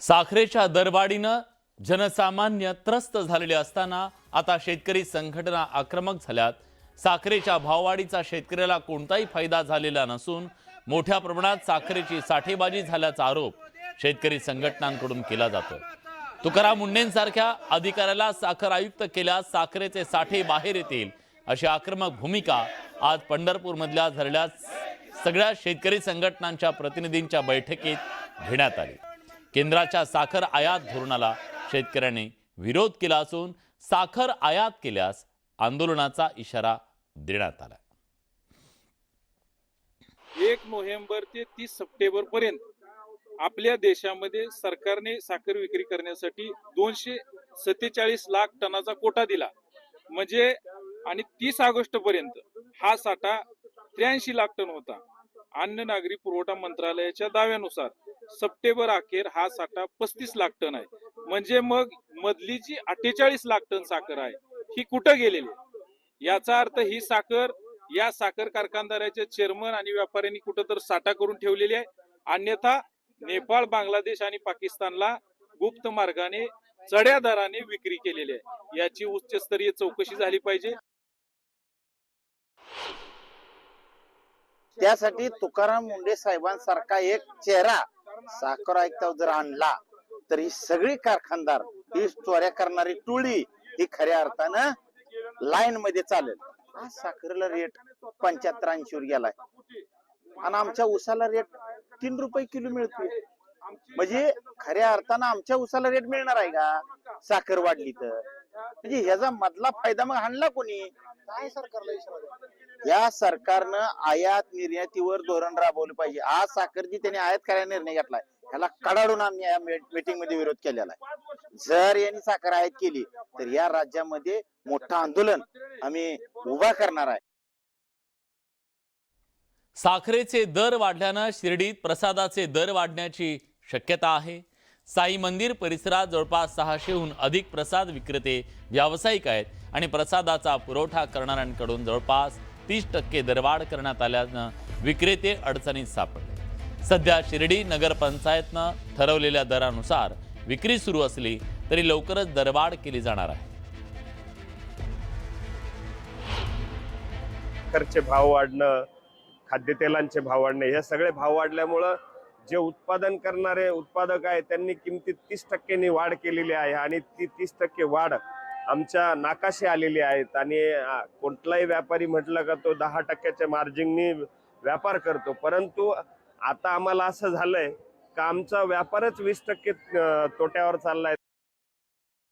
साखरेच्या दरवाढीनं जनसामान्य त्रस्त झालेले असताना आता शेतकरी संघटना आक्रमक झाल्यात। साखरेच्या भाववाढीचा शेतकऱ्याला कोणताही फायदा झालेला नसून मोठ्या प्रमाणात साखरेची साठेबाजी झाल्याचा आरोप शेतकरी संघटनांकडून केला जातो। तुकाराम मुंढेंसारख्या अधिकाऱ्याला साखर आयुक्त केल्यास साखरेचे साठे बाहेर येतील अशी आक्रमक भूमिका आज पंढरपूरमधल्या झालेल्या सगळ्या शेतकरी संघटनांच्या प्रतिनिधींच्या बैठकीत घेण्यात आली। केंद्राच्या साखर आयात धोरणाला शेतकऱ्यांनी विरोध केला असून साखर आयात केल्यास आंदोलनाचा इशारा देण्यात आला। 1 नोव्हेंबर ते 30 सप्टेंबर पर्यंत आपल्या देशामध्ये सरकारने साखर विक्री करण्यासाठी 247 लाख टनाचा कोटा दिला। म्हणजे आणि 30 ऑगस्ट पर्यंत हा साठा 83 लाख टन होता। अन्न नागरी पुरवठा मंत्रालयाच्या दाव्यानुसार सप्टेंबर अखेर हा साठा 35 लाख टन आहे। म्हणजे मग मधली जी 48 लाख टन साखर आहे ही कुठे गेलेली? याचा अर्थ ही साखर या साखर कारखानदाराचे चेअरमन आणि व्यापाऱ्यांनी कुठेतरी साठा करून ठेवलेली आहे। अन्यथा नेपाळ, बांगलादेश आणि पाकिस्तानला गुप्त मार्गाने चढ्या दराने विक्री केलेली आहे। याची उच्चस्तरीय चौकशी झाली पाहिजे। त्यासाठी तुकाराम मुंढे साहेबांसारखा एक चेहरा साखर आयुक्तावर जर आणला तर ही सगळी कारखानदार, ही चोऱ्या करणारी टोळी ही खऱ्या अर्थानं लाईन मध्ये चालेल। आज साखरेला रेट 75-80 वर गेलाय आणि आमच्या उसाला रेट 3 रुपये किलो मिळतोय। म्हणजे खऱ्या अर्थानं आमच्या उसाला रेट मिळणार आहे का साखर वाढली तर? म्हणजे ह्याचा मधला फायदा मग आणला कोणी? काय सरकारला इशारा? या सरकारनं आयात निर्यातीवर धोरण राबवलं पाहिजे। आज साखरची त्यांनी आयात करायला निर्णय घेतलाय, ह्याला कडाडून आम्ही या मीटिंग मध्ये विरोध केलेला आहे। जर यांनी साखर आयात केली तर या राज्यामध्ये मोठं आंदोलन आम्ही उभा करणार आहे। साखरेचे दर वाढल्यानं शिर्डीत प्रसादाचे दर वाढण्याची शक्यता आहे। साई मंदिर परिसरात जवळपास 600हून अधिक प्रसाद विक्रेते व्यावसायिक आहेत आणि प्रसादाचा पुरवठा करणाऱ्यांकडून जवळपास 30% दरवाढ करण्यात आल्यानं विक्रेते अडचणीत सापडले। सध्या शिर्डी नगरपंचायतनं ठरवलेल्या दरानुसार विक्री सुरू असली तरी लवकरच दरवाढ केली जाणार आहे। साखरचे भाव वाढणं, खाद्यतेलांचे भाव वाढणे, हे सगळे भाव वाढल्यामुळं जे उत्पादन करणारे उत्पादक आहेत त्यांनी किमतीत 30% वाढ केलेली आहे आणि ती 30% वाढ आमच्या नाकाशी आलेली आहेत। आणि कोणताही व्यापारी म्हटलं का तो 10% मार्जिननी व्यापार करतो, परंतु आता आम्हाला असं झालंय का आमचा व्यापारच 20% तोट्यावर चाललाय।